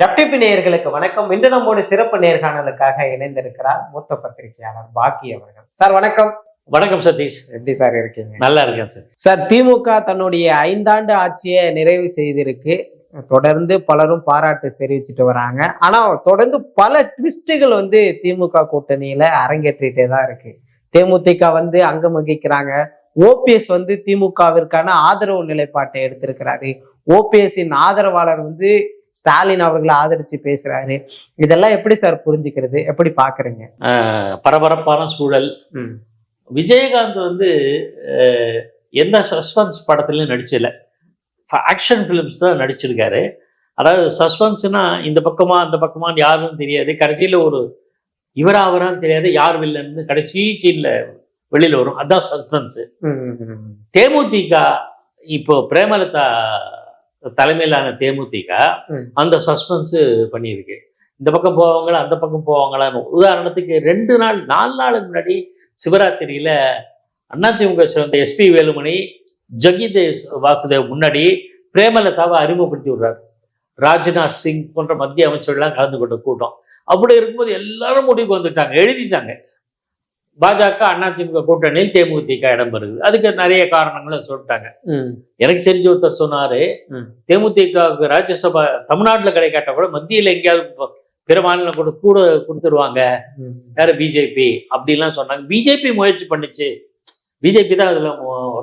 FTP நேயர்களுக்கு வணக்கம். இன்று நம்மோடு சிறப்பு நேர்காணலுக்காக இணைந்திருக்கிறார் மூத்த பத்திரிகையாளர் பாக்கி அவர்கள். சார் வணக்கம். வணக்கம் சதீஷ். எப்படி சார் இருக்கீங்க? நல்லா இருக்கேன் சார். சார், திமுக தன்னுடைய 5 ஆண்டு ஆட்சியை நிறைவு செய்திருக்கு. தொடர்ந்து பலரும் பாராட்டு தெரிவிச்சுட்டு வராங்க. ஆனா தொடர்ந்து பல ட்விஸ்டுகள் திமுக கூட்டணியில அரங்கேற்றிட்டே தான் இருக்கு. தேமுதிக அங்கம் வகிக்கிறாங்க. ஓபிஎஸ் திமுகவிற்கான ஆதரவு நிலைப்பாட்டை எடுத்திருக்கிறாரு. ஓபிஎஸ்ஸின் ஆதரவாளர் ஸ்டாலின் அவர்களை ஆதரிச்சு பேசுறாரு. இதெல்லாம் எப்படி சார் புரிஞ்சுக்கிறது, எப்படி பாக்குறீங்க? பரபரப்பான சூழல். விஜயகாந்த் எந்த சஸ்பென்ஸ் படத்துலயும் நடிச்சல, ஆக்ஷன் பிலிம்ஸ் தான் நடிச்சிருக்காரு. அதாவது சஸ்பென்ஸ்னா இந்த பக்கமா அந்த பக்கமான்னு யாரும் தெரியாது. கடைசியில ஒரு அவரான்னு தெரியாது, யார் வில்லன்னு கடைசி சீன்ல வெளியில வரும். அதுதான் சஸ்பென்ஸ். தேமுதிக இப்போ பிரேமலதா தலைமையிலான தேமுதிக அந்த சஸ்பென்ஸ் பண்ணியிருக்கு. இந்த பக்கம் போவாங்களா அந்த பக்கம் போவாங்களான்னு. உதாரணத்துக்கு 4 நாளுக்கு முன்னாடி சிவராத்திரியில அதிமுக சேர்ந்த எஸ்பி வேலுமணி, ஜகிதேஷ் வாசுதேவ் முன்னாடி பிரேமலதாவை அறிமுகப்படுத்தி விடுறாரு. ராஜ்நாத் சிங் போன்ற மத்திய அமைச்சர்கள்லாம் கலந்து கொண்ட கூட்டம். அப்படி இருக்கும்போது எல்லாரும் முடிவுக்கு வந்துட்டாங்க, எழுதிட்டாங்க. பாஜக அதிமுக கூட்டணியில் தேமுதிக இடம் பெறுது. அதுக்கு நிறைய காரணங்களை சொல்லிட்டாங்க. எனக்கு தெரிஞ்ச ஒருத்தர் சொன்னாரு, தேமுதிகவுக்கு ராஜ்யசபா தமிழ்நாட்டில் கிடைக்காட்ட கூட மத்தியில் எங்கேயாவது பிற மாநிலம் கூட கொடுத்துருவாங்க, வேற பிஜேபி அப்படிலாம் சொன்னாங்க. பிஜேபி முயற்சி பண்ணிச்சு, பிஜேபி தான் அதுல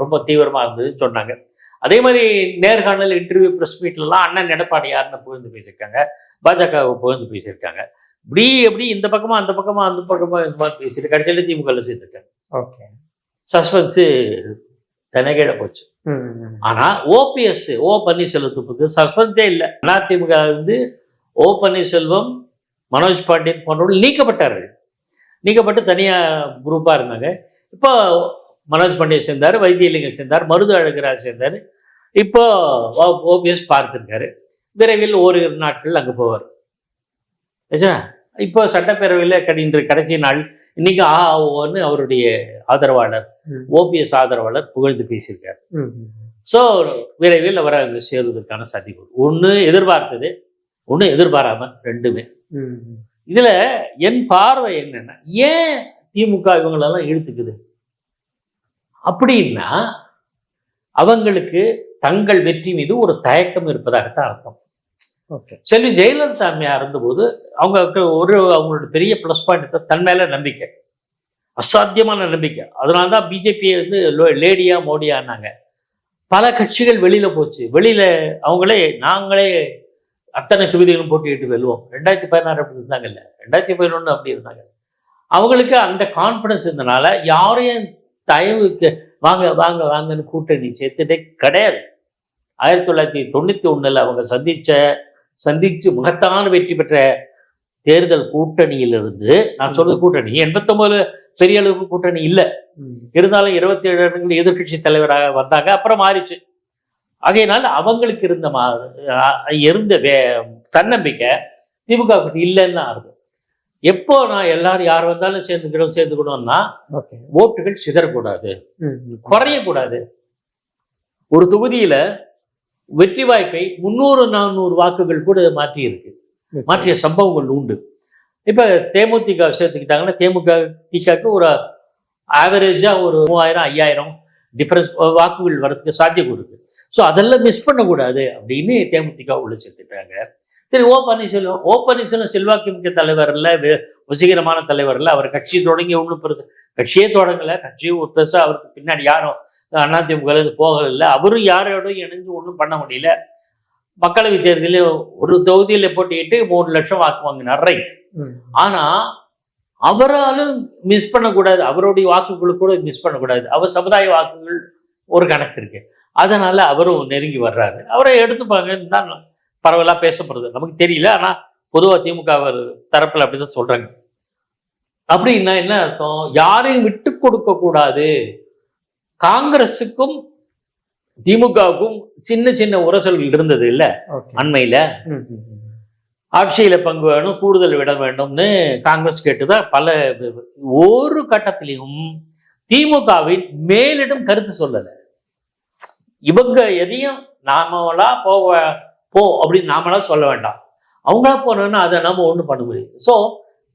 ரொம்ப தீவிரமா இருந்ததுன்னு சொன்னாங்க. அதே மாதிரி நேர்காணல், இன்டர்வியூ, பிரஸ் மீட்லாம் அண்ணன் எடப்பாடியார்னு புகழ்ந்து பேசியிருக்காங்க, பாஜகவை புகழ்ந்து பேசியிருக்காங்க. இப்படி எப்படி இந்த பக்கமா அந்த பக்கமா இந்த மாதிரி பேசிட்டு கடைசியில திமுக சேர்ந்துருக்காங்க. ஓகே, சஸ்பென்ஸ் தனகேட போச்சு. ஆனா ஓபிஎஸ், ஓ பன்னீர்செல்வத்துக்கு சஸ்பென்ஸே இல்லை. அதிமுக ஓ பன்னீர்செல்வம், மனோஜ் பாண்டியன் போன்றவர்கள் நீக்கப்பட்டார்கள். நீக்கப்பட்டு தனியா குரூப்பா இருந்தாங்க. இப்போ மனோஜ் பாண்டியன் சேர்ந்தாரு, வைத்தியலிங்கம் சேர்ந்தார், மருது அழகராஜ் சேர்ந்தாரு. இப்போ ஓபிஎஸ் பார்த்திருக்காரு. விரைவில் ஓரிரு நாட்கள் அங்கே போவார். இப்போ சட்டப்பேரவையில் இன்று கடைசி நாள். இன்னைக்கு ஆன்னு அவருடைய ஆதரவாளர், ஓபிஎஸ் ஆதரவாளர் புகழ்ந்து பேசியிருக்காரு. ஸோ விரைவில் அவர் அங்கு சேருவதற்கான சாத்தியம். ஒன்று எதிர்பார்த்தது, ஒன்று எதிர்பாராம, ரெண்டுமே. இதுல என் பார்வை என்னன்னா, ஏன் திமுக இவங்களெல்லாம் இழுத்துக்குது அப்படின்னா, அவங்களுக்கு தங்கள் வெற்றி மீது ஒரு தயக்கம் இருப்பதாகத்தான் அர்த்தம். செல்வி ஜெயலலிதா அம்மையா இருந்தபோது அவங்களுக்கு அவங்களோட பெரிய பிளஸ் பாயிண்ட் தன் மேல நம்பிக்கை, அசாத்தியமான நம்பிக்கை. அதனால்தான் பிஜேபியை லேடியா மோடியானாங்க. பல கட்சிகள் வெளியில போச்சு. வெளியில அவங்களே நாங்களே அத்தனை தொகுதிகளும் போட்டியிட்டு வெல்லுவோம். 2016 அப்படி இருந்தாங்கல்ல, 2011 அப்படி இருந்தாங்க. அவங்களுக்கு அந்த கான்ஃபிடன்ஸ் இருந்தனால யாரையும் தயவுக்கு வாங்க வாங்க வாங்கன்னு கூட்டணி சேர்த்துட்டே கிடையாது. 1991 அவங்க சந்திச்சு மகத்தான வெற்றி பெற்ற தேர்தல் கூட்டணியிலிருந்து, நான் சொல்றது கூட்டணி, 89 பெரிய அளவுக்கு கூட்டணி இல்லை. இருந்தாலும் 27 இடங்களில் எதிர்கட்சி தலைவராக வந்தாங்க, அப்புறம் மாறிச்சு. ஆகையினால் அவங்களுக்கு இருந்த தன்னம்பிக்கை திமுக இல்லைன்னு அர்த்தம். எப்போ நான் எல்லாரும் யார் வந்தாலும் சேர்ந்துக்கணும்னா ஓட்டுகள் சிதறக்கூடாது, குறையக்கூடாது. ஒரு தொகுதியில வெற்றி வாய்ப்பை 300-400 வாக்குகள் கூட மாற்றிய சம்பவங்கள் உண்டு. இப்ப தேமுதிக சேர்த்துக்கிட்டாங்கன்னா தேமுதிகக்கு ஒரு ஆவரேஜா ஒரு 3000-5000 டிஃபரன்ஸ் வாக்குகள் வரதுக்கு சாத்தியம் இருக்கு. ஸோ அதெல்லாம் மிஸ் பண்ணக்கூடாது அப்படின்னு தேமுதிக உள்ள சேர்த்துட்டாங்க. சரி, ஓ பன்னீர்செல்வம் செல்வாக்கு மிக்க தலைவர் இல்லை, வசீகரமான தலைவர் இல்லை. அவர் கட்சி தொடங்கி ஒன்றும் கட்சியே தொடங்கலை, கட்சியும் பெருசா அவருக்கு பின்னாடி யாரும் அதிமுக போகல. அவரும் யாரோடும் இணைஞ்சு ஒன்றும் பண்ண முடியல. மக்களவை தேர்தலில் ஒரு தொகுதியில போட்டிட்டு 3 லட்சம் வாக்கு வாங்கினார், ரைட். ஆனா அவராலும் மிஸ் பண்ணக்கூடாது, அவருடைய வாக்குகளுக்கு கூட மிஸ் பண்ணக்கூடாது. அவர் சமுதாய வாக்குகள் ஒரு கணக்கு இருக்கு. அதனால அவரும் நெருங்கி வர்றாரு. அவரை எடுத்துப்பாங்கன்னு தான் பரவலா பேசப்படுறது, நமக்கு தெரியல. ஆனா பொதுவா திமுக தரப்புல அப்படிதான் சொல்றாங்க. அப்படின்னா என்ன அர்த்தம்? யாரையும் விட்டு கொடுக்க கூடாது. காங்கிரஸுக்கும் திமுகவுக்கும் சின்ன சின்ன உரசல்கள் இருந்தது இல்ல அண்மையில. ஆட்சியில பங்கு வேணும், கூடுதல் விட வேண்டும்னு காங்கிரஸ் கேட்டுதான் பல ஒரு கட்டத்திலையும் திமுகவின் மேலிடம் கருத்து சொல்லல. இவங்க எதையும் நாமளா போ அப்படின்னு நாமளா சொல்ல வேண்டாம். அவங்களா போனோம்னா அதை நம்ம ஒண்ணும் பண்ண முடியாது. ஸோ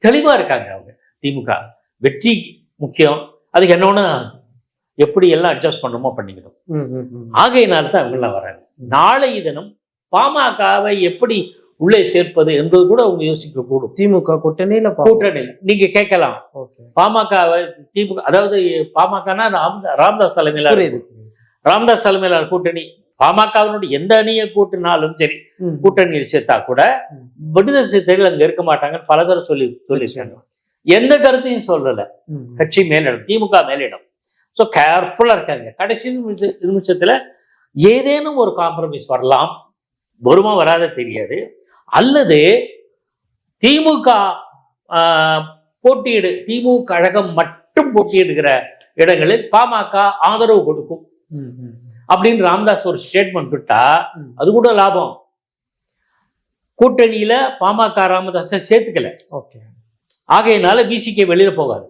தெளிவா இருக்காங்க அவங்க. திமுக வெற்றி முக்கியம், அதுக்கு என்னன்னா எப்படி எல்லாம் அட்ஜஸ்ட் பண்ணணுமோ பண்ணிக்கணும். ஆகையினால தான் அவங்கெல்லாம் வராங்க. நாளைய தினம் பாமகவை எப்படி உள்ளே சேர்ப்பது என்பது கூட அவங்க யோசிக்க கூடும். திமுக கூட்டணியில நீங்க கேட்கலாம், பாமகவை திமுக, அதாவது பாமகனா ராமதாஸ் தலைமையில, ராமதாஸ் தலைமையிலான கூட்டணி, பாமகவினுடைய எந்த அணியை கூட்டினாலும் சரி, கூட்டணியில் சேர்த்தா கூட விடுதலை சிறுத்தைகள் அங்க இருக்க மாட்டாங்கன்னு பல தடவை சொல்லியிருக்காங்க. எந்த கருத்தையும் சொல்லல. கட்சி மேலிடம், திமுக மேலிடம். ஸோ கேர்ஃபுல்லா இருக்காங்க. கடைசி நிமிஷத்துல ஏதேனும் ஒரு காம்ப்ரமைஸ் வரலாம், வருமா வராத தெரியாது. அல்லது திமுக போட்டியிடு, திமுக கழகம் மட்டும் போட்டியிடுகிற இடங்களில் பாமக ஆதரவு கொடுக்கும் அப்படின்னு ராமதாஸ் ஒரு ஸ்டேட்மெண்ட் விட்டா அது கூட லாபம். கூட்டணியில பாமக ராமதாஸை சேர்த்துக்கல, ஆகையினால பிசிகே வெளியில போகாது.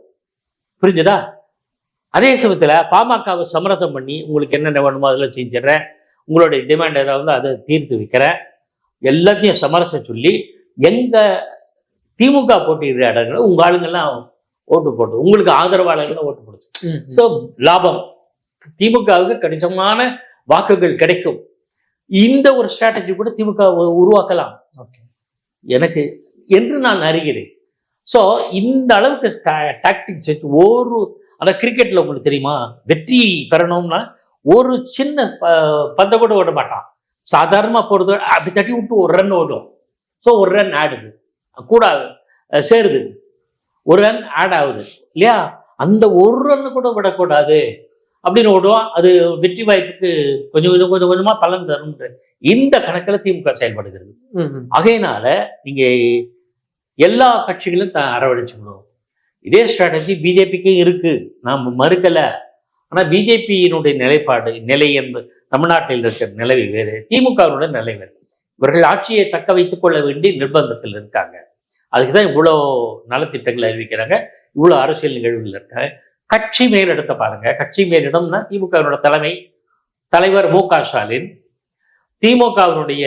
புரிஞ்சுதா? அதே சமயத்துல பாமகவை சமரசம் பண்ணி உங்களுக்கு என்னென்ன வேணுமோ அதெல்லாம் செஞ்சிடறேன், உங்களுடைய டிமாண்ட் ஏதாவது அதை தீர்த்து வைக்கிறேன், எல்லாத்தையும் சமரசம் சொல்லி எங்க திமுக போட்டியிடுற இடங்களை உங்க ஆளுங்கெல்லாம் ஓட்டு போட்டு உங்களுக்கு ஆதரவாளர்கள் ஓட்டு போடுது. ஸோ லாபம், திமுகவுக்கு கணிசமான வாக்குகள் கிடைக்கும். இந்த ஒரு ஸ்ட்ராட்டஜி கூட திமுக உருவாக்கலாம் எனக்கு என்று நான் அறிகிறேன். ஸோ இந்த அளவுக்கு டாக்டிக்ஸ் வச்சு அந்த கிரிக்கெட்ல உங்களுக்கு தெரியுமா, வெற்றி பெறணும்னா ஒரு சின்ன பந்தை கூட ஓட மாட்டான். சாதாரணமா போடுறது அப்படி தட்டி விட்டு ஒரு ரன் ஓடும். ஸோ ஒரு ரன் ஆடுது கூட சேருது, ஒரு ரன் ஆட் ஆகுது இல்லையா? அந்த ஒரு ரன்னு கூட விடக்கூடாது அப்படின்னு ஓடுவோம். அது வெற்றி வாய்ப்புக்கு கொஞ்சம் கொஞ்சமா பலன் தரும். இந்த கணக்கில் திமுக செயல்படுகிறது. ஆகையினால நீங்க எல்லா கட்சிகளும் அரவணைச்சுக்கணும். இதே ஸ்ட்ராட்டஜி பிஜேபிக்கு இருக்கு, நாம் மறுக்கல. ஆனா பிஜேபியினுடைய நிலை என்பது தமிழ்நாட்டில் இருக்கிற நிலவை வேறு, திமுகவினுடைய நிலை வேறு. இவர்கள் ஆட்சியை தக்க வைத்துக் கொள்ள வேண்டிய நிர்பந்தத்தில் இருக்காங்க. அதுக்குதான் இவ்வளோ நலத்திட்டங்களை அறிவிக்கிறாங்க, இவ்வளோ அரசியல் நிகழ்வுகள் இருக்காங்க. கட்சி மேலிடத்தை பாருங்க. கட்சி மேலிடம்னா திமுகவினுடைய தலைவர் மு.க. ஸ்டாலின், திமுகவினுடைய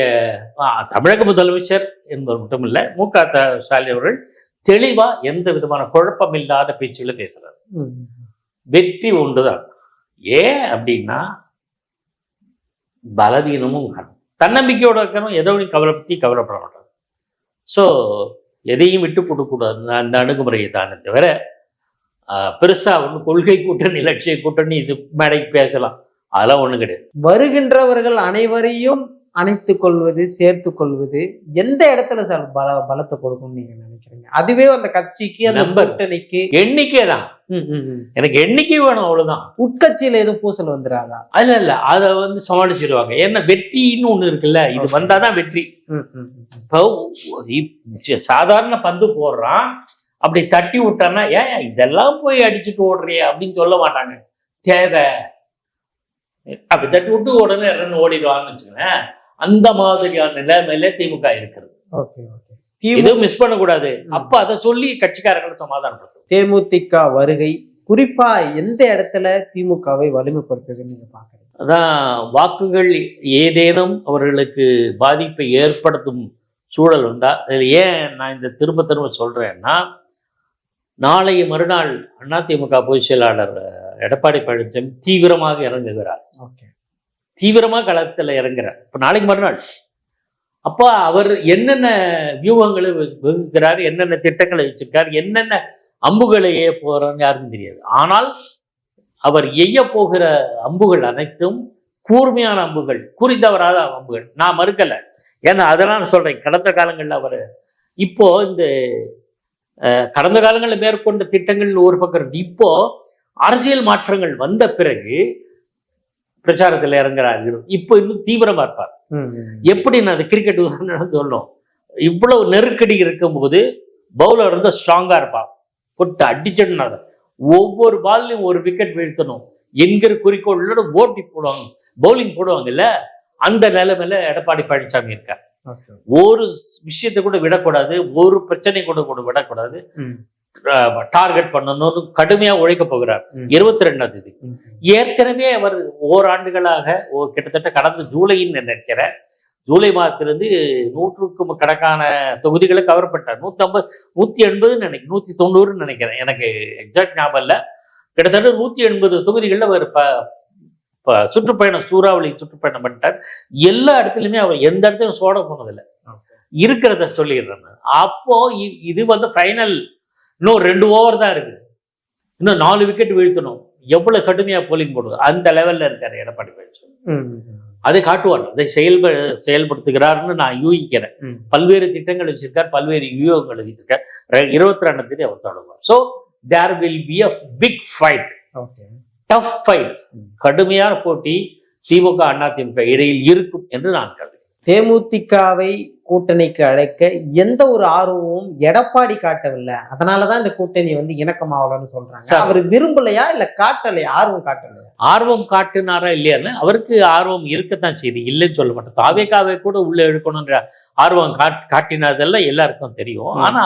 தமிழக முதலமைச்சர் என்பவர் மட்டும் இல்லை, மு.க. ஸ்டாலின் அவர்கள் தெளிவா எந்த விதமான குழப்பம் இல்லாத பேச்சுகளை பேசுறாரு. வெற்றி ஒன்றுதான். ஏன் அப்படின்னா பலவீனமும் தன்னம்பிக்கையோட இருக்கணும், எதோ பத்தி கவலைப்பட மாட்டாங்க. ஸோ எதையும் விட்டு கொடுக்கூடாது. அந்த அணுகுமுறையை தானே தவிர பெருசா ஒன்று கொள்கை கூட்டணி, லட்சிய கூட்டணி இது மேடைக்கு பேசலாம், அதெல்லாம் ஒண்ணு கிடையாது. வருகின்றவர்கள் அனைவரையும் அணைத்துக் கொள்வது, சேர்த்து கொள்வது எந்த இடத்துல சார் பலத்தை கொடுக்கும் நீங்க நினைக்கிறீங்க? அதுவே அந்த கட்சிக்கு, அந்த கூட்டணிக்கு எண்ணிக்கை தான். எனக்கு எண்ணிக்கை வேணும், அவ்வளவுதான். உட்கட்சியில எதுவும் பூசல் வந்துடாதா? இல்ல அதை சமாளிச்சிருவாங்க. ஏன்னா வெற்றின்னு ஒண்ணு இருக்குல்ல, இது வந்தாதான் வெற்றி. இப்போ சாதாரண பந்து போடுறான், அப்படி தட்டி விட்டான்னா ஏன் இதெல்லாம் போய் அடிச்சுட்டு ஓடுறிய அப்படின்னு சொல்ல மாட்டாங்க. தேவை அப்படி தட்டி விட்டு உடனே ரன் ஓடிடுவாங்கன்னு வச்சுக்கோங்களேன். அந்த மாதிரியான நிலைமையில திமுக இருக்கிறது. இதுவும் மிஸ் பண்ணக்கூடாது. அப்ப அதை சொல்லி கட்சிக்காரங்களை சமாதானப்படுத்தும். தேமுதிக வருகை குறிப்பா எந்த இடத்துல திமுகவை வலிமைப்படுத்துதுன்னு நீங்க பாக்குறீங்க? அதான் வாக்குகள் ஏதேனும் அவர்களுக்கு பாதிப்பை ஏற்படுத்தும் சூழல் வந்தா, ஏன் நான் இந்த திரும்ப சொல்றேன்னா, நாளைய மறுநாள் அதிமுக பொதுச் செயலாளர் எடப்பாடி பழனிசாமி தீவிரமாக இறங்குகிறார். தீவிரமாக களத்தில் இறங்குறார். இப்போ நாளைக்கு மறுநாள். அப்போ அவர் என்னென்ன வியூகங்களை வகுக்கிறார், என்னென்ன திட்டங்களை வச்சிருக்கார், என்னென்ன அம்புகளை எய்ய போறான்னு யாருக்கும் தெரியாது. ஆனால் அவர் எய்ய போகிற அம்புகள் அனைத்தும் கூர்மையான அம்புகள், குறித்தவராத அம்புகள். நான் மறுக்கலை, ஏன்னா அதெல்லாம் சொல்றேன். கடந்த காலங்களில் அவர் இப்போ இந்த கடந்த காலங்களில் மேற்கொண்ட திட்டங்கள் ஒரு பக்கம் இருக்கு. இப்போ அரசியல் மாற்றங்கள் வந்த பிறகு பிரச்சாரத்தில் இறங்குறாரு. இப்போ இன்னும் தீவிரமா இருப்பார். எப்படி நான் அது கிரிக்கெட் உதாரணம் சொல்லணும். இவ்வளவு நெருக்கடி இருக்கும்போது பவுலர் வந்து ஸ்ட்ராங்கா இருப்பான், போட்டு அடிச்சிடனா ஒவ்வொரு பால்லையும் ஒரு விக்கெட் வீழ்த்தணும் என்கிற குறிக்கோளோட ஓட்டி போடுவாங்க, பவுலிங் போடுவாங்கல்ல. அந்த நிலைமையில எடப்பாடி பழனிசாமி இருக்கார். ஒரு விஷயத்தை கூட விடக்கூடாது, ஒரு பிரச்சனை கூட விடக்கூடாது, டார்கெட் பண்ணணும்னு கடுமையா உழைக்க போகிறார். 22ஆம் தேதி ஏற்கனவே அவர் ஓராண்டுகளாக கிட்டத்தட்ட கடந்த ஜூலைன்னு நினைக்கிறேன் ஜூலை மாதத்திலிருந்து 100க்கும் கணக்கான தொகுதிகளை கவர் பண்ணிட்டார். 150 180 நினைக்கிறேன், 190 நினைக்கிறேன், எனக்கு எக்ஸாக்ட் ஞாபகம் இல்லை. கிட்டத்தட்ட 180 தொகுதிகளில் அவர் சுற்றுப்பயணம், சூறாவளி சுற்றுப்பயணம் பண்ணிட்டார். எல்லா இடத்துலையுமே அவர் எந்த இடத்துலையும் சோட போனதில்லை. இருக்கிறத சொல்லிடுறேன். அப்போ இது வந்து ஃபைனல், இன்னும் 2 ஓவர் தான் இருக்குது, இன்னும் 4 விக்கெட் வீழ்த்தணும். எவ்வளவு கடுமையா போலிங் போடுவது, அந்த லெவல்ல இருக்காரு எடப்பாடி பழனிசாமி. அதை காட்டுவார், அதை செயல்படுத்துகிறார்னு நான் யூகிக்கிறேன். பல்வேறு திட்டங்கள் வச்சிருக்கார், பல்வேறு யூகங்களை வச்சிருக்கார். 22ஆம் தேதி அவர் தொடங்குவார். So there will be a big fight, tough fight, கடுமையான போட்டி திமுக அதிமுக இடையில் இருக்கும் என்று நான் கருதுகிறேன். தேமுதிகவை கூட்டணிக்கு அழைக்க எந்த ஒரு ஆர்வமும் எடப்பாடி காட்டவில்லை. அதனாலதான் இந்த கூட்டணி வந்து இணக்கமாவலன்னு சொல்றாங்க. அவர் விரும்பலையா இல்ல காட்டலையா? ஆர்வம் காட்டலையா? ஆர்வம் காட்டுனாரா இல்லையான்னு, அவருக்கு ஆர்வம் இருக்கத்தான் செய்யுது, இல்லைன்னு சொல்ல மாட்டேன். தாவேக்காவை கூட உள்ள எடுக்கணும்ன்ற ஆர்வம் காட்டினதெல்லாம் எல்லாருக்கும் தெரியும். ஆனா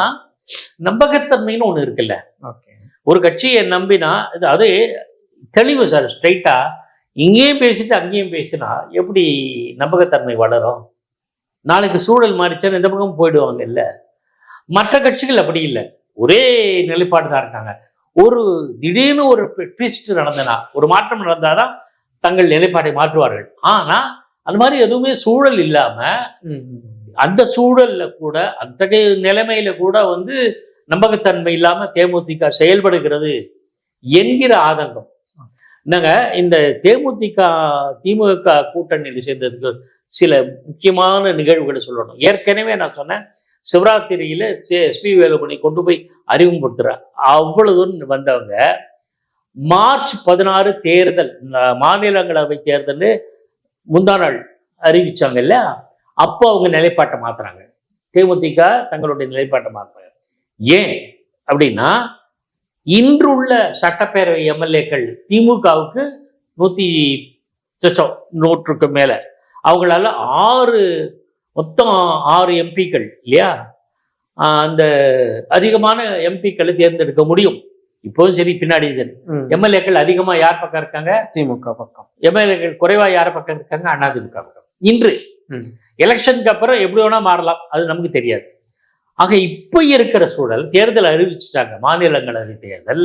நம்பகத்தன்மைன்னு ஒண்ணு இருக்குல்ல. ஒரு கட்சியை நம்பினா அது தெளிவு சார். ஸ்ட்ரைட்டா இங்கேயும் பேசிட்டு அங்கேயும் பேசினா எப்படி நம்பகத்தன்மை வளரும்? நாளைக்கு சூழல் மாறிச்சான்னு இந்த பக்கம் போயிடுவாங்க இல்ல. மற்ற கட்சிகள் அப்படி இல்லை, ஒரே நிலைப்பாடு தான் இருக்காங்க. ஒரு திடீர்னு ஒரு ட்விஸ்ட் நடந்தனா, ஒரு மாற்றம் நடந்தாதான் தங்கள் நிலைப்பாட்டை மாற்றுவார்கள். ஆனா அந்த மாதிரி எதுவுமே சூழல் இல்லாம, அந்த சூழல்ல கூட, அத்தகைய நிலைமையில கூட வந்து நம்பகத்தன்மை இல்லாம தேமுதிக செயல்படுகிறது என்கிற ஆதங்கம். என்னங்க, இந்த திமுக கூட்டணியில் சேர்ந்ததுக்கு சில முக்கியமான நிகழ்வுகளை சொல்லணும். ஏற்கனவே நான் சொன்னேன், சிவராத்திரியில எஸ்பி வேலுமணி கொண்டு போய் அறிமுகப்படுத்துறார். அவ்வளவு வந்தவங்க மார்ச் 16 தேர்தல், மாநிலங்களவை தேர்தல் முந்தா நாள் அறிவிச்சாங்கல்ல, அப்போ அவங்க நிலைப்பாட்டை மாத்துறாங்க. தேமுதிக தங்களுடைய நிலைப்பாட்டை மாத்துறாங்க. ஏன் அப்படின்னா, இன்றுள்ள சட்டப்பேரவை எம்எல்ஏக்கள் திமுகவுக்கு 100க்கு மேல, அவங்களால மொத்தம் 6 எம்பிக்கள் இல்லையா, அந்த அதிகமான எம்பிக்களை தேர்ந்தெடுக்க முடியும். இப்போதும் சரி, பின்னாடியும் சரி. எம்எல்ஏக்கள் அதிகமா யார் பக்கம் இருக்காங்க? திமுக பக்கம். எம்எல்ஏக்கள் குறைவா யார் பக்கம் இருக்காங்க? அதிமுக பக்கம். இன்று எலெக்ஷனுக்கு அப்புறம் எப்படி வேணா மாறலாம், அது நமக்கு தெரியாது. ஆக இப்ப இருக்கிற சூழல், தேர்தல் அறிவிச்சுட்டாங்க, மாநிலங்களவை தேர்தல்.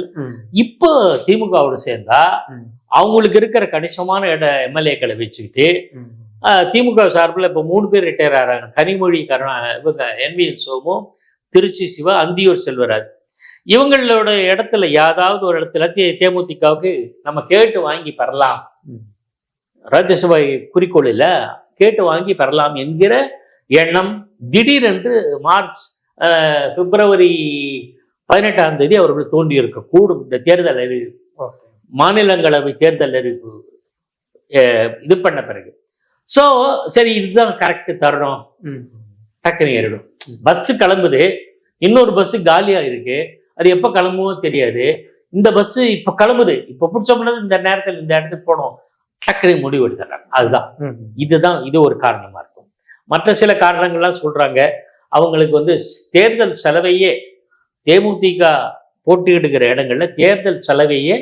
இப்போ திமுகவோடு சேர்ந்தா அவங்களுக்கு இருக்கிற கணிசமான எம்எல்ஏக்களை வச்சுக்கிட்டு திமுக சார்பில் இப்போ 3 பேர் ரிட்டையர் ஆகிறாங்க. கனிமொழி, இவங்க NVN சோமு, திருச்சி சிவா, அந்தியூர் செல்வராஜ். இவங்களோட இடத்துல ஏதாவது ஒரு இடத்துல தேமுதிகவுக்கு நம்ம கேட்டு வாங்கி பெறலாம், ராஜ்யசபை குறிக்கோளில் கேட்டு வாங்கி பெறலாம் என்கிற எண்ணம் திடீரென்று பிப்ரவரி 18ஆம் தேதி அவர்கள் தோண்டி இருக்கக்கூடும். இந்த தேர்தல் அறிவிப்பு, மாநிலங்களவை தேர்தல் அறிவிப்பு இது பண்ண பிறகு. ஸோ சரி, இதுதான் கரெக்ட் தருணம். டக்குனு ஏறிடும். பஸ்ஸு கிளம்புது, இன்னொரு பஸ்ஸு காலியாக இருக்கு, அது எப்போ கிளம்புமோ தெரியாது. இந்த பஸ்ஸு இப்போ கிளம்புது, இப்போ பிடிச்சோம்னா இந்த நேரத்தில் இந்த இடத்துக்கு போனோம், டக்குனு முடிவு எடுத்துறாங்க. இது ஒரு காரணமா இருக்கும். மற்ற சில காரணங்கள்லாம் சொல்றாங்க. அவங்களுக்கு வந்து தேர்தல் செலவையே, தேமுதிக போட்டியிடுகிற இடங்கள்ல தேர்தல் செலவையே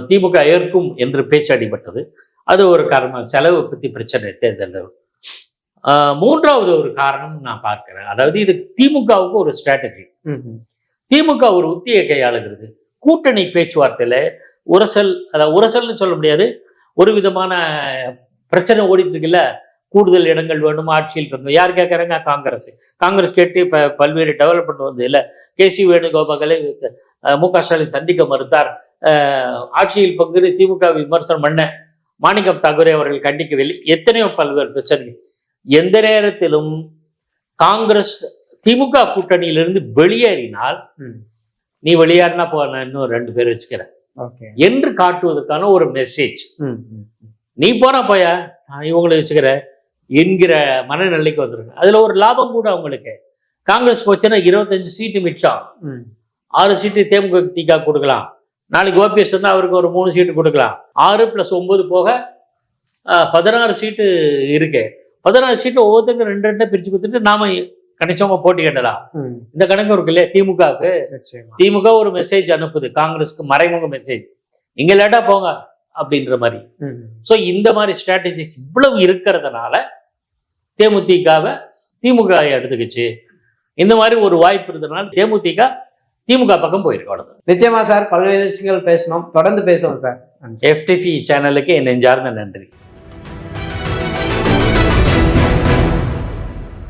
திமுக ஏற்கும் என்று பேச்சு அடிபட்டது. அது ஒரு காரணம், செலவு பத்தி பிரச்சனை தேர்தல். 3வது ஒரு காரணம் நான் பார்க்கிறேன். அதாவது இது திமுகவுக்கு ஒரு ஸ்ட்ராட்டஜி. திமுக ஒரு உத்தியை கையாளுகிறது. கூட்டணி பேச்சுவார்த்தையில உரசல்னு சொல்ல முடியாது, ஒரு விதமான பிரச்சனை ஓடிட்டு இருக்குல்ல. கூடுதல் இடங்கள் வேணும், ஆட்சியில் இருக்கணும். யார் கேட்கறாங்க? காங்கிரஸ் கேட்டு பல்வேறு டெவலப்மெண்ட் வந்து இல்லை. KC வேணுகோபாலை MK ஸ்டாலின் சந்திக்க மறுத்தார். ஆட்சியில் பங்கு திமுக விமர்சனம் பண்ண மாணிக்கம் தாக்கூரே அவர்கள் கண்டிக்கவில்லை. எத்தனையோ பல்வேறு பிரச்சனை. எந்த நேரத்திலும் காங்கிரஸ் திமுக கூட்டணியிலிருந்து வெளியேறினால், நீ வெளியேறினா போ, நான் இன்னும் 2 பேர் வச்சுக்கிறேன் என்று காட்டுவதற்கான ஒரு மெசேஜ். நீ போனா போயா, இவங்களை வச்சுக்கிற என்கிற மனநிலைக்கு வந்துருங்க. அதுல ஒரு லாபம் கூட அவங்களுக்கு. காங்கிரஸ் போச்சுன்னா 25 சீட்டு மிச்சம், 6 சீட்டு தேமுதிக கொடுக்கலாம். நாளைக்கு OPS வந்து அவருக்கு ஒரு 3 சீட்டு கொடுக்கலாம். 6 + 9 போக 16 சீட்டு இருக்கு. 16 சீட்டு ஒவ்வொருத்தருக்கும் 2 பிரிச்சு கொடுத்துட்டு நாம கணிசமா போட்டி கட்டலாம். இந்த கணக்கு இருக்கு இல்லையா திமுகவுக்கு. திமுக ஒரு மெசேஜ் அனுப்புது காங்கிரஸ்க்கு, மறைமுக மெசேஜ். நீங்க லேட்டா போங்க, அப்படின்ற மாதிரி. ஸோ இந்த மாதிரி ஸ்ட்ராட்டஜிஸ் இவ்வளவு இருக்கிறதுனால தேமுதிகவை திமுக எடுத்துக்கிச்சு. இந்த மாதிரி ஒரு வாய்ப்பு இருந்ததுனால தேமுதிக திமுக பக்கம் போயிருக்கு. அவ்வளவுதான். நிச்சயமா சார், பல்வேறு விஷயங்கள் பேசணும், தொடர்ந்து பேசுவோம் சார். FTV சேனலுக்கு என் நெஞ்சார்ந்த நன்றி.